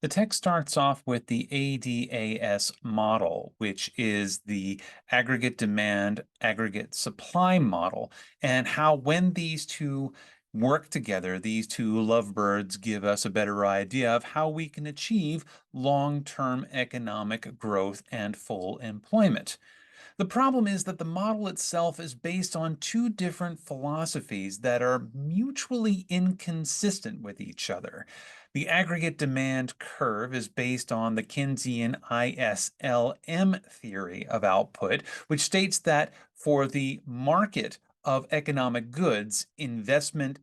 The text starts off with the ADAS model, which is the aggregate demand, aggregate supply model, and how when these two work together, these two lovebirds give us a better idea of how we can achieve long-term economic growth and full employment. The problem is that the model itself is based on two different philosophies that are mutually inconsistent with each other. The aggregate demand curve is based on the Keynesian ISLM theory of output, which states that for the market of economic goods, investment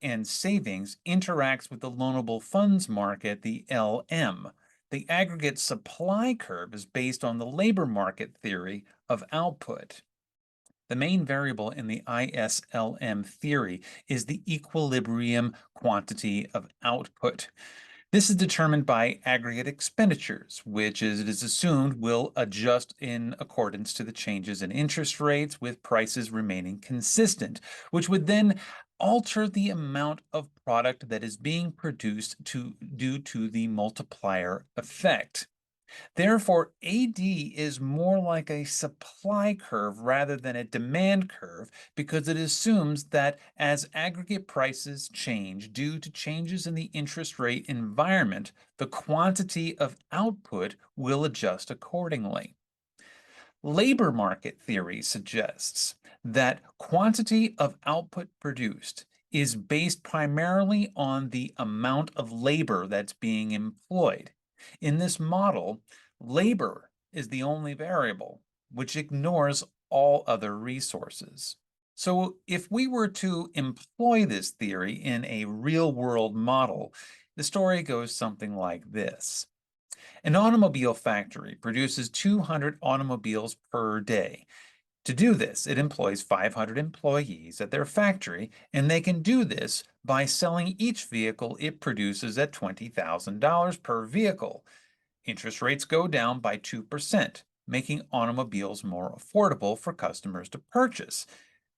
and savings interacts with the loanable funds market, the LM. The aggregate supply curve is based on the labor market theory of output. The main variable in the ISLM theory is the equilibrium quantity of output. This is determined by aggregate expenditures, which it is assumed will adjust in accordance to the changes in interest rates with prices remaining consistent, which would then alter the amount of product that is being produced due to the multiplier effect. Therefore, AD is more like a supply curve rather than a demand curve because it assumes that as aggregate prices change due to changes in the interest rate environment, the quantity of output will adjust accordingly. Labor market theory suggests that quantity of output produced is based primarily on the amount of labor that's being employed. In this model, labor is the only variable, which ignores all other resources. So if we were to employ this theory in a real-world model, the story goes something like this. An automobile factory produces 200 automobiles per day. To do this, it employs 500 employees at their factory, and they can do this by selling each vehicle it produces at $20,000 per vehicle. Interest rates go down by 2%, making automobiles more affordable for customers to purchase.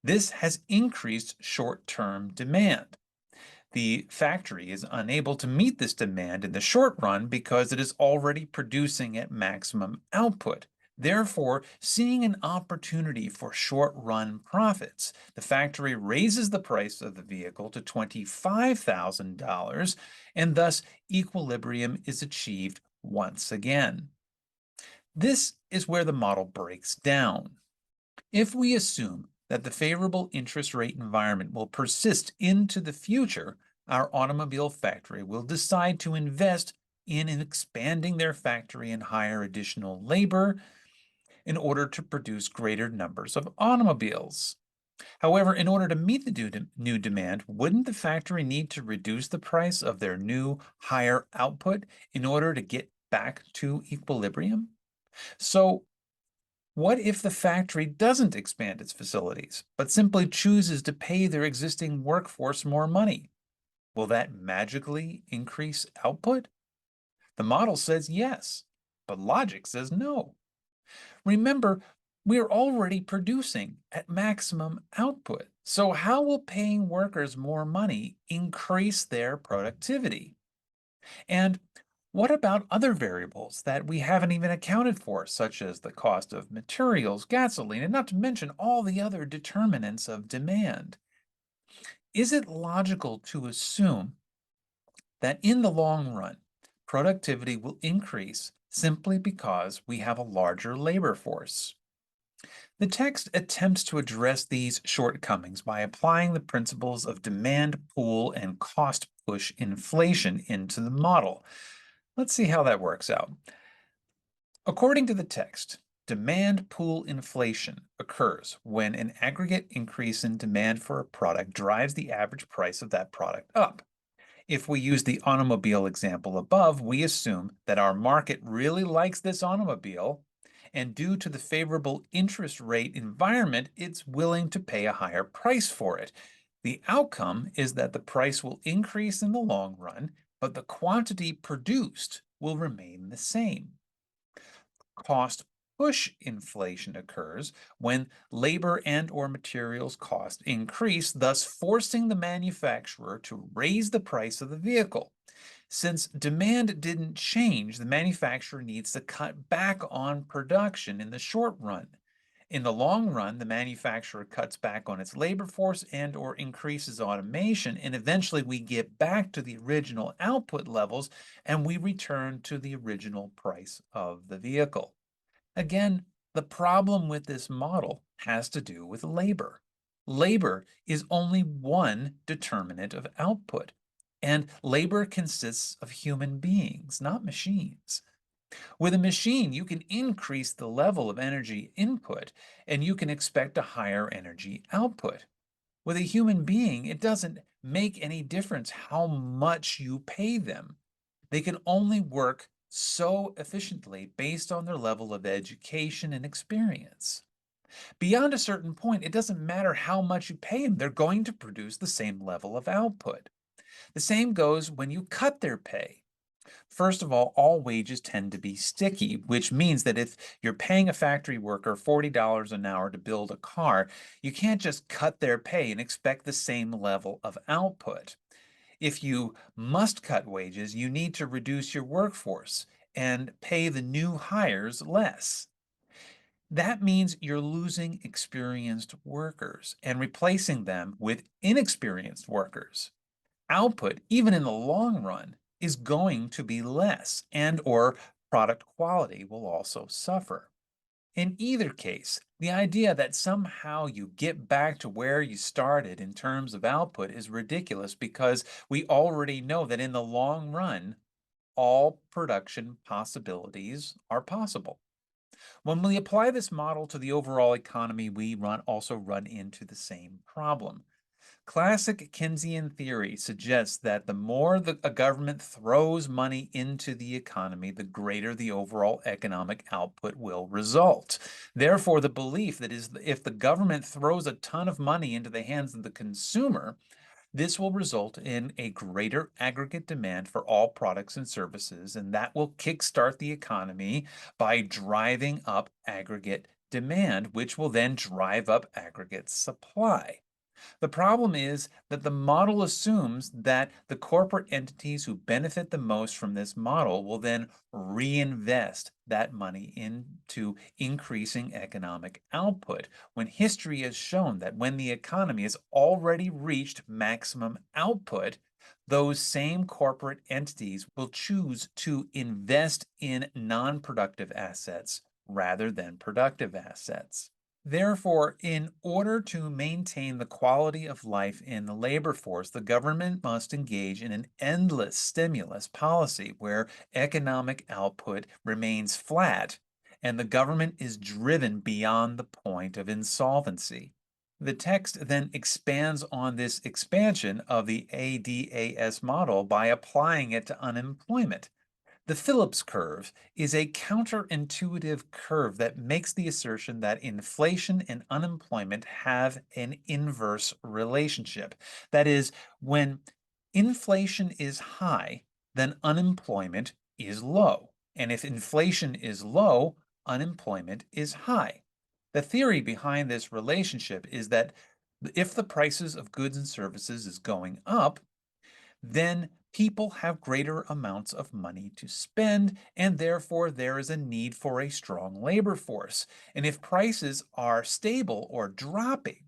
This has increased short-term demand. The factory is unable to meet this demand in the short run because it is already producing at maximum output. Therefore, seeing an opportunity for short-run profits, the factory raises the price of the vehicle to $25,000, and thus equilibrium is achieved once again. This is where the model breaks down. If we assume that the favorable interest rate environment will persist into the future, our automobile factory will decide to invest in expanding their factory and hire additional labor in order to produce greater numbers of automobiles. However, in order to meet the new demand, wouldn't the factory need to reduce the price of their new higher output in order to get back to equilibrium? So, what if the factory doesn't expand its facilities, but simply chooses to pay their existing workforce more money? Will that magically increase output? The model says yes, but logic says no. Remember, we're already producing at maximum output. So how will paying workers more money increase their productivity? And what about other variables that we haven't even accounted for, such as the cost of materials, gasoline, and not to mention all the other determinants of demand? Is it logical to assume that in the long run, productivity will increase simply because we have a larger labor force? The text attempts to address these shortcomings by applying the principles of demand pool and cost push inflation into the model. Let's see how that works out. According to the text, demand pool inflation occurs when an aggregate increase in demand for a product drives the average price of that product up. If we use the automobile example above, we assume that our market really likes this automobile, and due to the favorable interest rate environment, it's willing to pay a higher price for it. The outcome is that the price will increase in the long run, but the quantity produced will remain the same. Cost push inflation occurs when labor and/or materials cost increase, thus forcing the manufacturer to raise the price of the vehicle. Since demand didn't change, the manufacturer needs to cut back on production in the short run. In the long run, the manufacturer cuts back on its labor force and or increases automation, and eventually we get back to the original output levels and we return to the original price of the vehicle. Again, the problem with this model has to do with labor. Labor is only one determinant of output, and labor consists of human beings, not machines. With a machine, you can increase the level of energy input and you can expect a higher energy output. With a human being, it doesn't make any difference how much you pay them. They can only work so efficiently based on their level of education and experience. Beyond a certain point, it doesn't matter how much you pay them, they're going to produce the same level of output. The same goes when you cut their pay. First of all wages tend to be sticky, which means that if you're paying a factory worker $40 an hour to build a car, you can't just cut their pay and expect the same level of output. If you must cut wages, you need to reduce your workforce and pay the new hires less. That means you're losing experienced workers and replacing them with inexperienced workers. Output, even in the long run, is going to be less, and or product quality will also suffer. In either case, the idea that somehow you get back to where you started in terms of output is ridiculous because we already know that in the long run, all production possibilities are possible. When we apply this model to the overall economy, we also run into the same problem. Classic Keynesian theory suggests that the more a government throws money into the economy, the greater the overall economic output will result. Therefore, the belief that is if the government throws a ton of money into the hands of the consumer, this will result in a greater aggregate demand for all products and services, and that will kickstart the economy by driving up aggregate demand, which will then drive up aggregate supply. The problem is that the model assumes that the corporate entities who benefit the most from this model will then reinvest that money into increasing economic output, when history has shown that when the economy has already reached maximum output, those same corporate entities will choose to invest in non-productive assets rather than productive assets. Therefore, in order to maintain the quality of life in the labor force, the government must engage in an endless stimulus policy where economic output remains flat and the government is driven beyond the point of insolvency. The text then expands on this expansion of the ADAS model by applying it to unemployment. The Phillips curve is a counterintuitive curve that makes the assertion that inflation and unemployment have an inverse relationship. That is, when inflation is high, then unemployment is low. And if inflation is low, unemployment is high. The theory behind this relationship is that if the prices of goods and services is going up, then people have greater amounts of money to spend, and therefore there is a need for a strong labor force. And if prices are stable or dropping,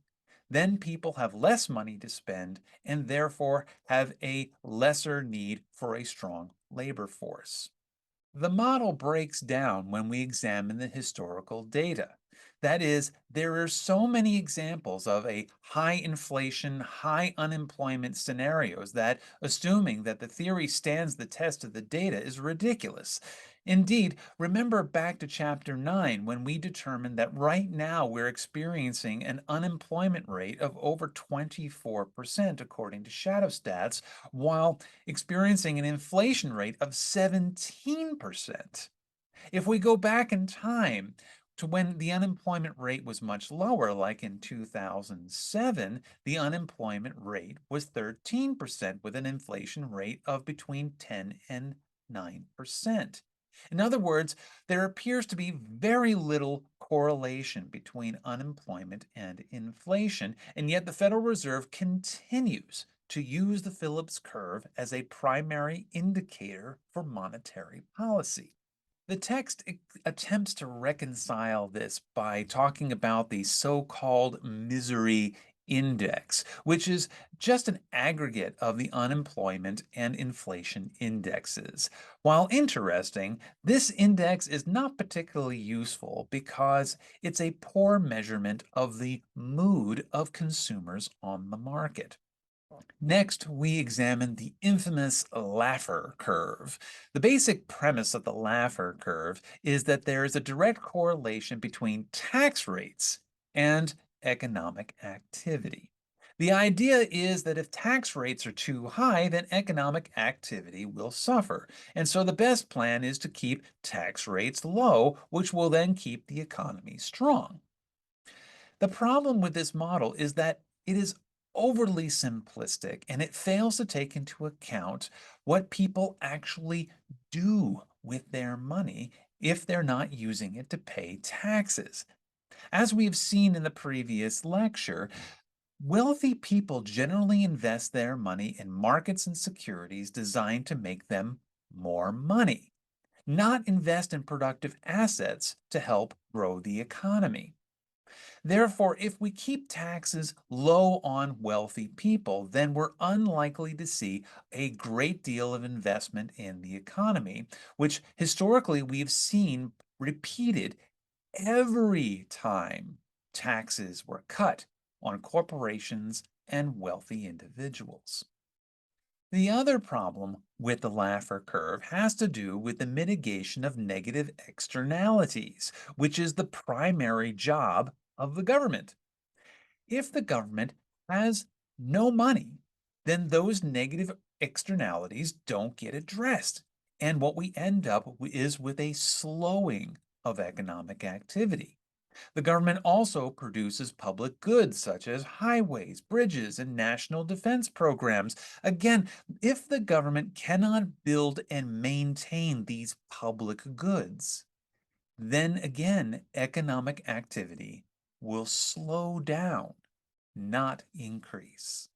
then people have less money to spend and therefore have a lesser need for a strong labor force. The model breaks down when we examine the historical data. That is, there are so many examples of a high inflation, high unemployment scenarios that assuming that the theory stands the test of the data is ridiculous. Indeed, remember back to chapter 9 when we determined that right now we're experiencing an unemployment rate of over 24% according to shadow stats, while experiencing an inflation rate of 17%. If we go back in time to when the unemployment rate was much lower, like in 2007, the unemployment rate was 13% with an inflation rate of between 10 and 9%. In other words, there appears to be very little correlation between unemployment and inflation, and yet the Federal Reserve continues to use the Phillips curve as a primary indicator for monetary policy. The text attempts to reconcile this by talking about the so-called misery index, which is just an aggregate of the unemployment and inflation indexes. While interesting, this index is not particularly useful because it's a poor measurement of the mood of consumers on the market. Next, we examine the infamous Laffer curve. The basic premise of the Laffer curve is that there is a direct correlation between tax rates and economic activity. The idea is that if tax rates are too high, then economic activity will suffer. And so the best plan is to keep tax rates low, which will then keep the economy strong. The problem with this model is that it is overly simplistic and it fails to take into account what people actually do with their money if they're not using it to pay taxes. As we've seen in the previous lecture, wealthy people generally invest their money in markets and securities designed to make them more money, not invest in productive assets to help grow the economy. Therefore, if we keep taxes low on wealthy people, then we're unlikely to see a great deal of investment in the economy, which historically we've seen repeated every time taxes were cut on corporations and wealthy individuals. The other problem with the Laffer curve has to do with the mitigation of negative externalities, which is the primary job of the government. If the government has no money, then those negative externalities don't get addressed. And what we end up is with a slowing of economic activity. The government also produces public goods such as highways, bridges, and national defense programs. Again, if the government cannot build and maintain these public goods, then again, economic activity will slow down, not increase.